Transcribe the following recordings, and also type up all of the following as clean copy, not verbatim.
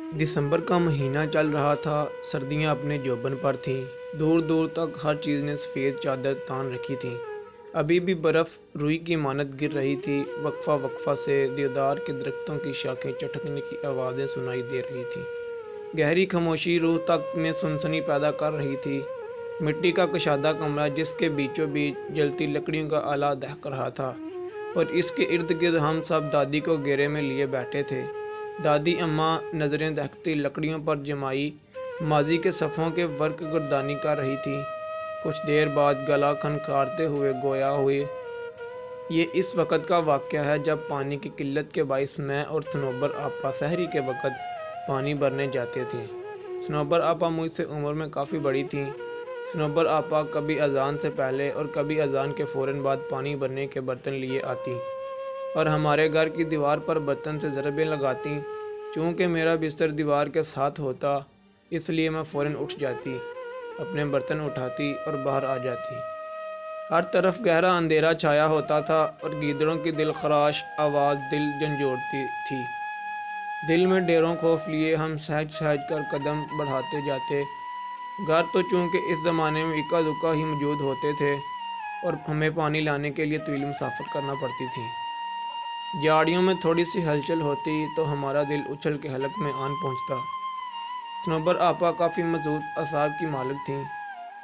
दिसंबर का महीना चल रहा था। सर्दियां अपने जोबन पर थीं। दूर दूर तक हर चीज़ ने सफ़ेद चादर तान रखी थी। अभी भी बर्फ़ रुई की मानद गिर रही थी। वक्फा वक्फा से देवदार के दरख्तों की शाखें चटकने की आवाज़ें सुनाई दे रही थीं। गहरी खामोशी रूह तक में सनसनी पैदा कर रही थी। मिट्टी का कशादा कमरा जिसके बीचों बीच जलती लकड़ियों का आला दहक रहा था, और इसके इर्द गिर्द हम सब दादी को घेरे में लिए बैठे थे। दादी अम्मा नज़रें दहकती लकड़ियों पर जमाई माजी के सफ़ों के वर्क गुरदानी कर रही थी। कुछ देर बाद गला खनखारते हुए गोया हुए, ये इस वक़्त का वाक़या है जब पानी की किल्लत के बाइस मैं और सनोबर आपा सहरी के वक़्त पानी भरने जाते थे। सनोबर आपा मुझसे उम्र में काफ़ी बड़ी थीं। सनोबर आपा कभी अज़ान से पहले और कभी अज़ान के फ़ौरन बाद पानी भरने के बर्तन लिए आती और हमारे घर की दीवार पर बर्तन से ज़रबें लगाती। चूँकि मेरा बिस्तर दीवार के साथ होता, इसलिए मैं फ़ौरन उठ जाती, अपने बर्तन उठाती और बाहर आ जाती। हर तरफ गहरा अंधेरा छाया होता था और गीदड़ों की दिलखराश आवाज़ दिल झंझोड़ती थी। दिल में डेरों खौफ लिए हम सहज सहज कर कदम बढ़ाते जाते। घर तो चूँकि इस ज़माने में इक्का दुक्का ही मौजूद होते थे और हमें पानी लाने के लिए तवील मुसाफर करना पड़ती थी। झाड़ियों में थोड़ी सी हलचल होती तो हमारा दिल उछल के हलक में आन पहुंचता। सनोबर आपा काफ़ी मजबूत असाब की मालिक थीं,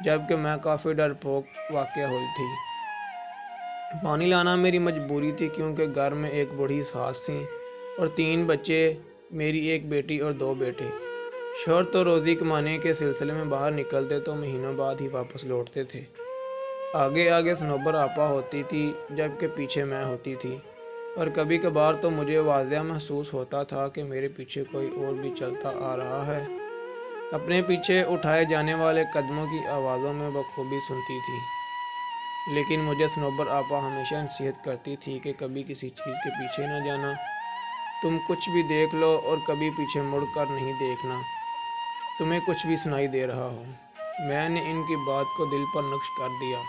जबकि मैं काफ़ी डरपोक वाक़या हुई थी। पानी लाना मेरी मजबूरी थी, क्योंकि घर में एक बूढ़ी सास थी और 3 बच्चे, मेरी एक बेटी और 2 बेटे। शौहर तो रोज़ी कमाने के सिलसिले में बाहर निकलते तो महीनों बाद ही वापस लौटते थे। आगे आगे सनोबर आपा होती थी, जबकि पीछे मैं होती थी, और कभी कभार तो मुझे वाज़ह महसूस होता था कि मेरे पीछे कोई और भी चलता आ रहा है। अपने पीछे उठाए जाने वाले कदमों की आवाज़ों में बखूबी सुनती थी, लेकिन मुझे सनोबर आपा हमेशा नसीहत करती थी कि कभी किसी चीज़ के पीछे न जाना। तुम कुछ भी देख लो और कभी पीछे मुड़ कर नहीं देखना, तुम्हें कुछ भी सुनाई दे रहा हो। मैंने इनकी बात को दिल पर नक्श कर दिया।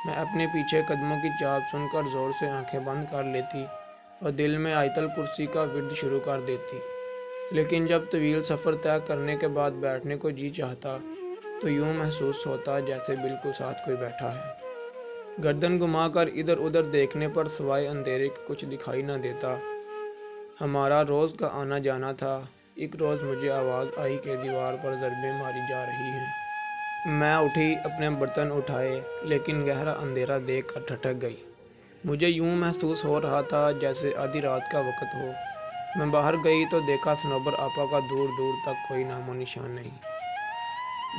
मैं अपने पीछे कदमों की चाप सुनकर ज़ोर से आंखें बंद कर लेती और दिल में आयतल कुर्सी का विर्द शुरू कर देती। लेकिन जब तवील सफ़र तय करने के बाद बैठने को जी चाहता तो यूँ महसूस होता जैसे बिल्कुल साथ कोई बैठा है। गर्दन घुमाकर इधर उधर देखने पर सिवाय अंधेरे के कुछ दिखाई न देता। हमारा रोज़ का आना जाना था। एक रोज़ मुझे आवाज़ आई कि दीवार पर ज़रबें मारी जा रही हैं। मैं उठी, अपने बर्तन उठाए, लेकिन गहरा अंधेरा देख कर ठठक गई। मुझे यूँ महसूस हो रहा था जैसे आधी रात का वक़्त हो। मैं बाहर गई तो देखा सनोबर आपा का दूर दूर तक कोई नामो निशान नहीं।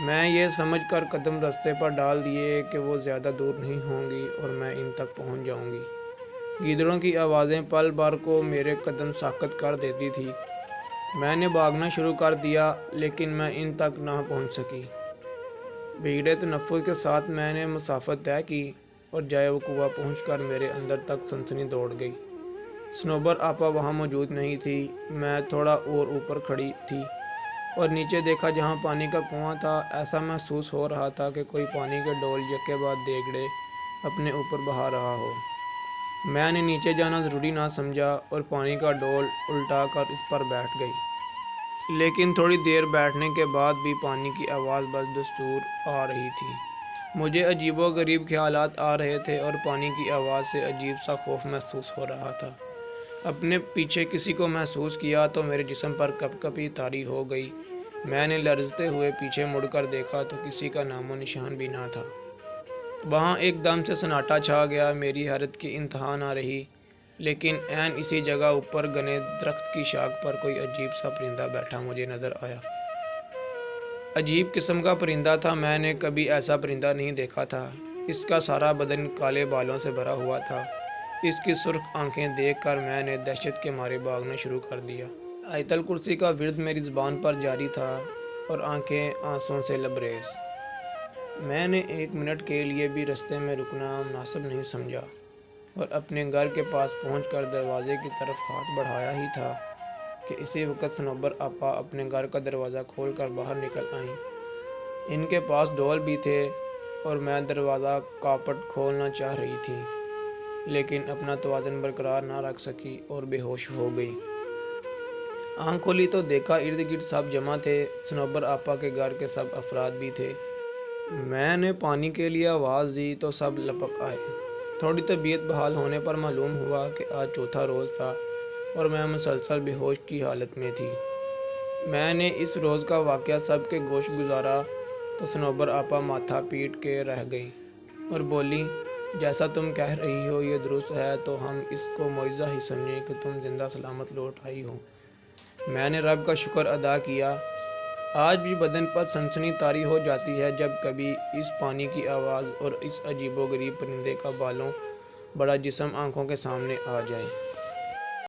मैं ये समझ कर कदम रास्ते पर डाल दिए कि वो ज़्यादा दूर नहीं होंगी और मैं इन तक पहुंच जाऊंगी। गीदड़ों की आवाज़ें पल भर को मेरे कदम साकत कर देती थी। मैंने भागना शुरू कर दिया, लेकिन मैं इन तक ना पहुंच सकी। भीड़े तनफ़ुस के साथ मैंने मुसाफत तय की और जाए वक़ुआ पहुँच कर मेरे अंदर तक सनसनी दौड़ गई। सनोबर आपा वहाँ मौजूद नहीं थी। मैं थोड़ा और ऊपर खड़ी थी और नीचे देखा जहाँ पानी का कुआं था। ऐसा महसूस हो रहा था कि कोई पानी के डोल यके बाद देगड़े अपने ऊपर बहा रहा हो। मैंने नीचे जाना ज़रूरी ना समझा और पानी का डोल उल्टा कर इस पर बैठ गई। लेकिन थोड़ी देर बैठने के बाद भी पानी की आवाज़ बदस्तूर आ रही थी। मुझे अजीबो गरीब ख्यालात आ रहे थे और पानी की आवाज़ से अजीब सा खौफ महसूस हो रहा था। अपने पीछे किसी को महसूस किया तो मेरे जिस्म पर कपकपी तारी हो गई। मैंने लरजते हुए पीछे मुड़कर देखा तो किसी का नामो निशान भी ना था। वहाँ एकदम से सन्नाटा छा गया। मेरी हैरत की इंतहा ना रही, लेकिन ऐन इसी जगह ऊपर घने दरख्त की शाख पर कोई अजीब सा परिंदा बैठा मुझे नज़र आया। अजीब किस्म का परिंदा था। मैंने कभी ऐसा परिंदा नहीं देखा था। इसका सारा बदन काले बालों से भरा हुआ था। इसकी सुर्ख आंखें देखकर मैंने दहशत के मारे भागना शुरू कर दिया। आयतल कुर्सी का विर्द मेरी ज़ुबान पर जारी था और आंखें आंसुओं से लबरेज। मैंने 1 मिनट के लिए भी रास्ते में रुकना मुनासिब नहीं समझा और अपने घर के पास पहुंचकर दरवाजे की तरफ हाथ बढ़ाया ही था कि इसी वक्त सनोबर आपा अपने घर का दरवाज़ा खोलकर बाहर निकल आईं। इनके पास डोल भी थे और मैं दरवाज़ा कापट खोलना चाह रही थी, लेकिन अपना तवाज़ुन बरकरार ना रख सकी और बेहोश हो गई। آنکھ کھولی تو دیکھا ارد گرد سب جمع تھے، صنوبر آپا کے گھر کے سب افراد بھی تھے۔ میں نے پانی کے لیے آواز دی تو سب لپک آئے۔ تھوڑی طبیعت بحال ہونے پر معلوم ہوا کہ آج چوتھا روز تھا اور میں مسلسل بے ہوش کی حالت میں تھی۔ میں نے اس روز کا واقعہ سب کے گوش گزارا تو صنوبر آپا ماتھا پیٹ کے رہ گئیں اور بولی، جیسا تم کہہ رہی ہو یہ درست ہے تو ہم اس کو معجزہ ہی سمجھیں کہ تم زندہ سلامت لوٹ آئی ہو۔ میں نے رب کا شکر ادا کیا۔ آج بھی بدن پر سنسنی طاری ہو جاتی ہے جب کبھی اس پانی کی آواز اور اس عجیب و غریب پرندے کا بالوں بڑا جسم آنکھوں کے سامنے آ جائے۔